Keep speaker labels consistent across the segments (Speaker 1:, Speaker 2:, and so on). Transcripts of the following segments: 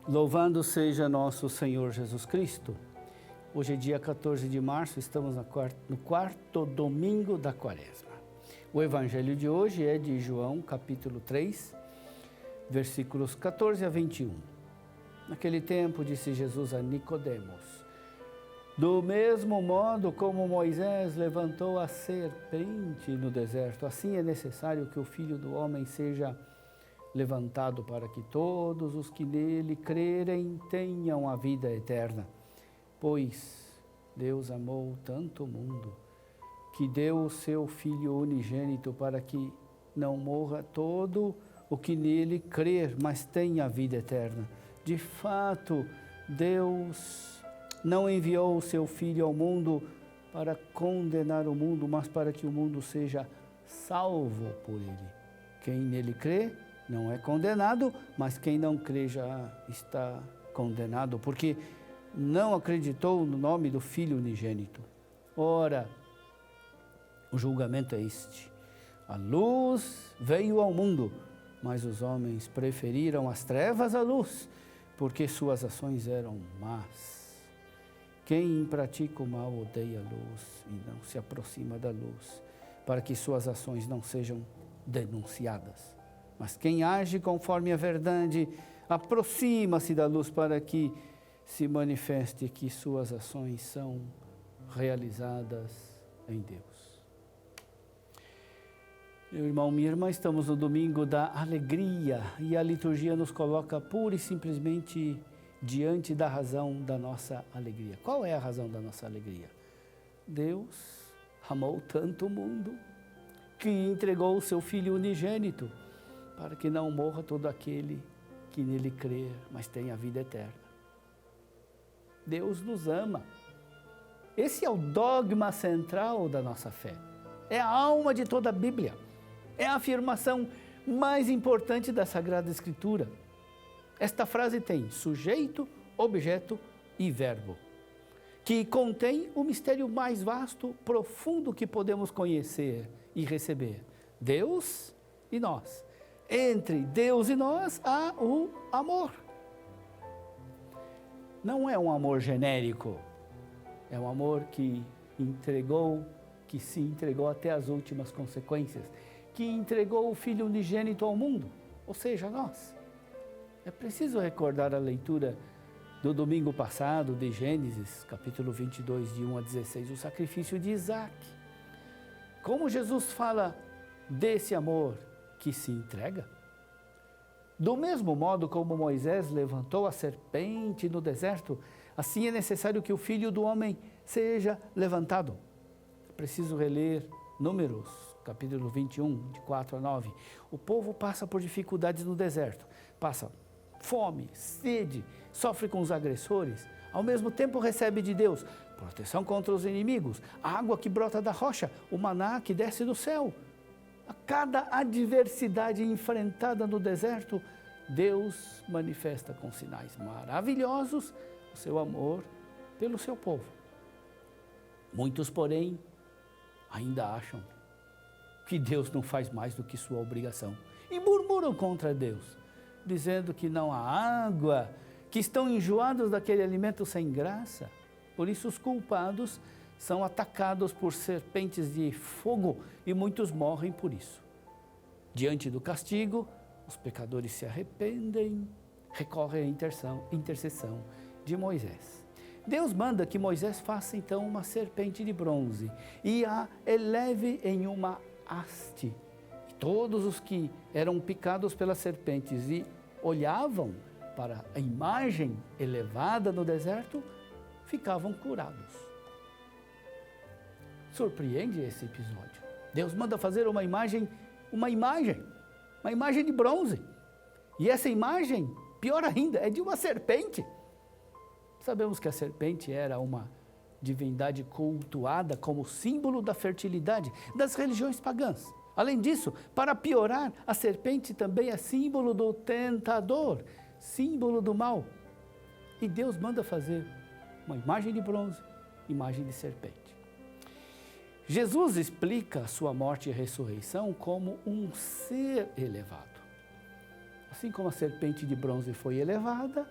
Speaker 1: Louvado seja nosso Senhor Jesus Cristo. Hoje é dia 14 de março, estamos no quarto domingo da Quaresma. O evangelho de hoje é de João, capítulo 3, versículos 14 a 21. Naquele tempo disse Jesus a Nicodemos: do mesmo modo como Moisés levantou a serpente no deserto, assim é necessário que o Filho do Homem seja levantado para que todos os que nele crerem tenham a vida eterna. Pois Deus amou tanto o mundo que deu o seu Filho unigênito para que não morra todo o que nele crer, mas tenha a vida eterna. De fato, Deus não enviou o seu Filho ao mundo para condenar o mundo, mas para que o mundo seja salvo por ele. Quem nele crê não é condenado, mas quem não crê já está condenado, porque não acreditou no nome do Filho unigênito. Ora, o julgamento é este: a luz veio ao mundo, mas os homens preferiram as trevas à luz, porque suas ações eram más. Quem pratica o mal odeia a luz e não se aproxima da luz, para que suas ações não sejam denunciadas. Mas quem age conforme a verdade aproxima-se da luz, para que se manifeste que suas ações são realizadas em Deus. Meu irmão, minha irmã, estamos no domingo da alegria e a liturgia nos coloca pura e simplesmente diante da razão da nossa alegria. Qual é a razão da nossa alegria? Deus amou tanto o mundo que entregou o seu Filho unigênito para que não morra todo aquele que nele crer, mas tenha a vida eterna. Deus nos ama. Esse é o dogma central da nossa fé. É a alma de toda a Bíblia. É a afirmação mais importante da Sagrada Escritura. Esta frase tem sujeito, objeto e verbo, que contém o mistério mais vasto, profundo que podemos conhecer e receber. Deus e nós. Entre Deus e nós há o amor. Não é um amor genérico, é um amor que se entregou até as últimas consequências, que entregou o Filho unigênito ao mundo, ou seja, nós. É preciso recordar a leitura do domingo passado de Gênesis, capítulo 22, de 1 a 16, o sacrifício de Isaac. Como Jesus fala desse amor que se entrega? Do mesmo modo como Moisés levantou a serpente no deserto, assim é necessário que o Filho do Homem seja levantado. É preciso reler Números, capítulo 21, de 4 a 9. O povo passa por dificuldades no deserto, passa fome, sede, sofre com os agressores, ao mesmo tempo recebe de Deus proteção contra os inimigos, a água que brota da rocha, o maná que desce do céu. A cada adversidade enfrentada no deserto, Deus manifesta com sinais maravilhosos o seu amor pelo seu povo. Muitos, porém, ainda acham que Deus não faz mais do que sua obrigação e murmuram contra Deus, dizendo que não há água, que estão enjoados daquele alimento sem graça. Por isso os culpados são atacados por serpentes de fogo e muitos morrem por isso. Diante do castigo, os pecadores se arrependem, recorrem à intercessão de Moisés. Deus manda que Moisés faça então uma serpente de bronze e a eleve em uma haste. E todos os que eram picados pelas serpentes e olhavam para a imagem elevada no deserto, ficavam curados. Surpreende esse episódio. Deus manda fazer uma imagem de bronze. E essa imagem, pior ainda, é de uma serpente. Sabemos que a serpente era uma divindade cultuada como símbolo da fertilidade das religiões pagãs. Além disso, para piorar, a serpente também é símbolo do tentador, símbolo do mal. E Deus manda fazer uma imagem de bronze, imagem de serpente. Jesus explica a sua morte e ressurreição como um ser elevado. Assim como a serpente de bronze foi elevada,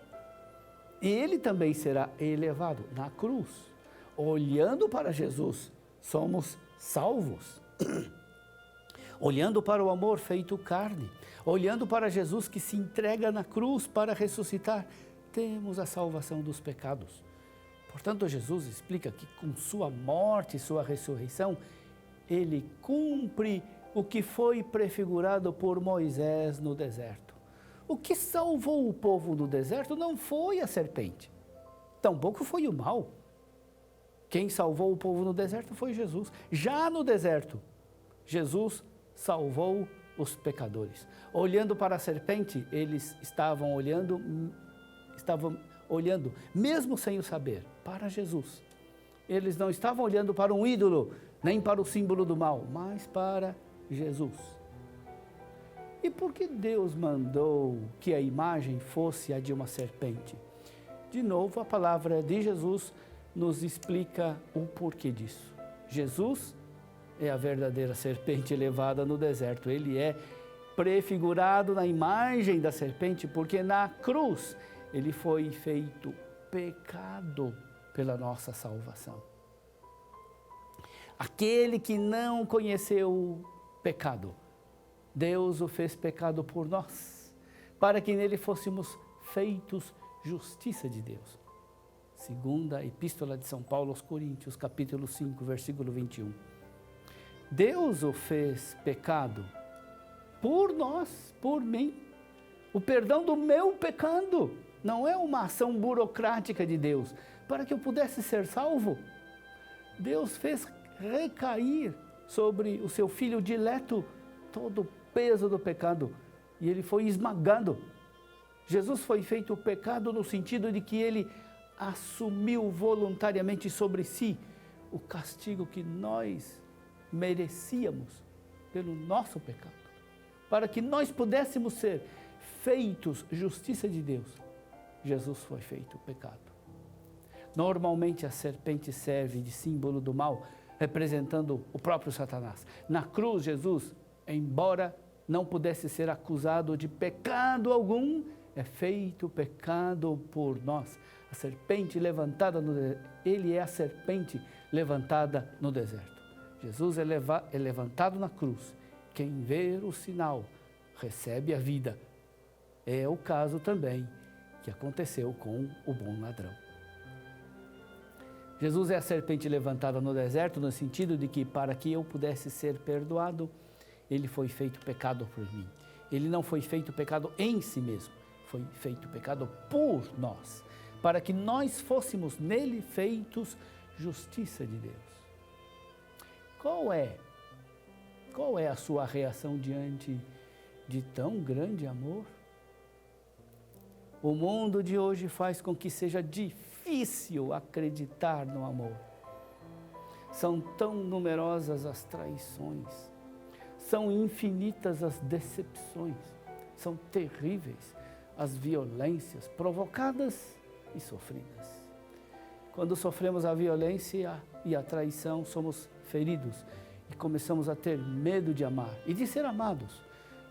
Speaker 1: ele também será elevado na cruz. Olhando para Jesus, somos salvos. Olhando para o amor feito carne, olhando para Jesus que se entrega na cruz para ressuscitar, temos a salvação dos pecados. Portanto, Jesus explica que com sua morte e sua ressurreição, ele cumpre o que foi prefigurado por Moisés no deserto. O que salvou o povo no deserto não foi a serpente, tampouco foi o mal. Quem salvou o povo no deserto foi Jesus. Já no deserto, Jesus salvou os pecadores. Olhando para a serpente, eles estavam olhando, mesmo sem o saber, para Jesus. Eles não estavam olhando para um ídolo, nem para o símbolo do mal, mas para Jesus. E por que Deus mandou que a imagem fosse a de uma serpente? De novo, a palavra de Jesus nos explica o porquê disso. Jesus é a verdadeira serpente elevada no deserto. Ele é prefigurado na imagem da serpente, porque na cruz ele foi feito pecado pela nossa salvação. Aquele que não conheceu o pecado, Deus o fez pecado por nós, para que nele fôssemos feitos justiça de Deus. Segunda Epístola de São Paulo aos Coríntios, capítulo 5, versículo 21. Deus o fez pecado por nós, por mim. O perdão do meu pecado não é uma ação burocrática de Deus, para que eu pudesse ser salvo. Deus fez recair sobre o seu Filho dileto todo o peso do pecado, e ele foi esmagado. Jesus foi feito pecado no sentido de que ele assumiu voluntariamente sobre si o castigo que nós merecíamos pelo nosso pecado, para que nós pudéssemos ser feitos justiça de Deus. Jesus foi feito pecado. Normalmente a serpente serve de símbolo do mal, representando o próprio Satanás. Na cruz, Jesus, embora não pudesse ser acusado de pecado algum, é feito pecado por nós. A serpente levantada ele é a serpente levantada no deserto. Jesus é levantado na cruz. Quem vê o sinal recebe a vida. É o caso também que aconteceu com o bom ladrão. Jesus é a serpente levantada no deserto, no sentido de que para que eu pudesse ser perdoado, ele foi feito pecado por mim. Ele não foi feito pecado em si mesmo, foi feito pecado por nós, para que nós fôssemos nele feitos justiça de Deus. Qual é a sua reação diante de tão grande amor? O mundo de hoje faz com que seja difícil acreditar no amor. São tão numerosas as traições, são infinitas as decepções, são terríveis as violências provocadas e sofridas. Quando sofremos a violência e a traição, somos feridos e começamos a ter medo de amar e de ser amados,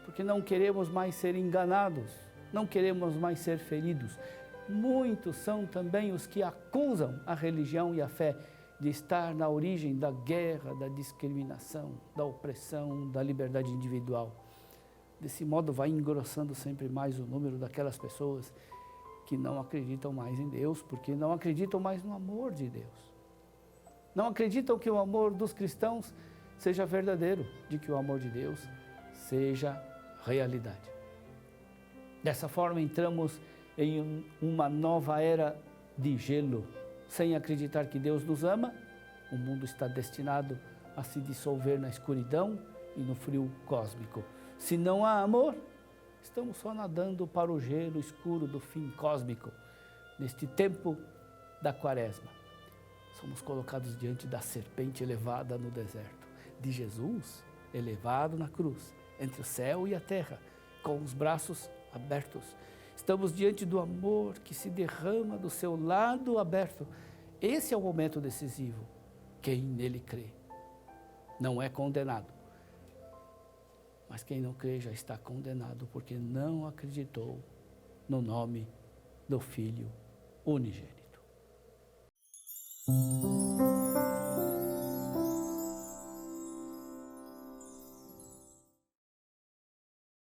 Speaker 1: porque não queremos mais ser enganados, não queremos mais ser feridos. Muitos são também os que acusam a religião e a fé de estar na origem da guerra, da discriminação, da opressão, da liberdade individual. Desse modo vai engrossando sempre mais o número daquelas pessoas que não acreditam mais em Deus, porque não acreditam mais no amor de Deus. Não acreditam que o amor dos cristãos seja verdadeiro, de que o amor de Deus seja realidade. Dessa forma entramos em uma nova era de gelo. Sem acreditar que Deus nos ama, o mundo está destinado a se dissolver na escuridão e no frio cósmico. Se não há amor, estamos só nadando para o gelo escuro do fim cósmico. Neste tempo da quaresma, somos colocados diante da serpente elevada no deserto, de Jesus elevado na cruz, entre o céu e a terra, com os braços abertos. Estamos diante do amor que se derrama do seu lado aberto. Esse é o momento decisivo. Quem nele crê não é condenado. Mas quem não crê já está condenado, porque não acreditou no nome do Filho unigênito.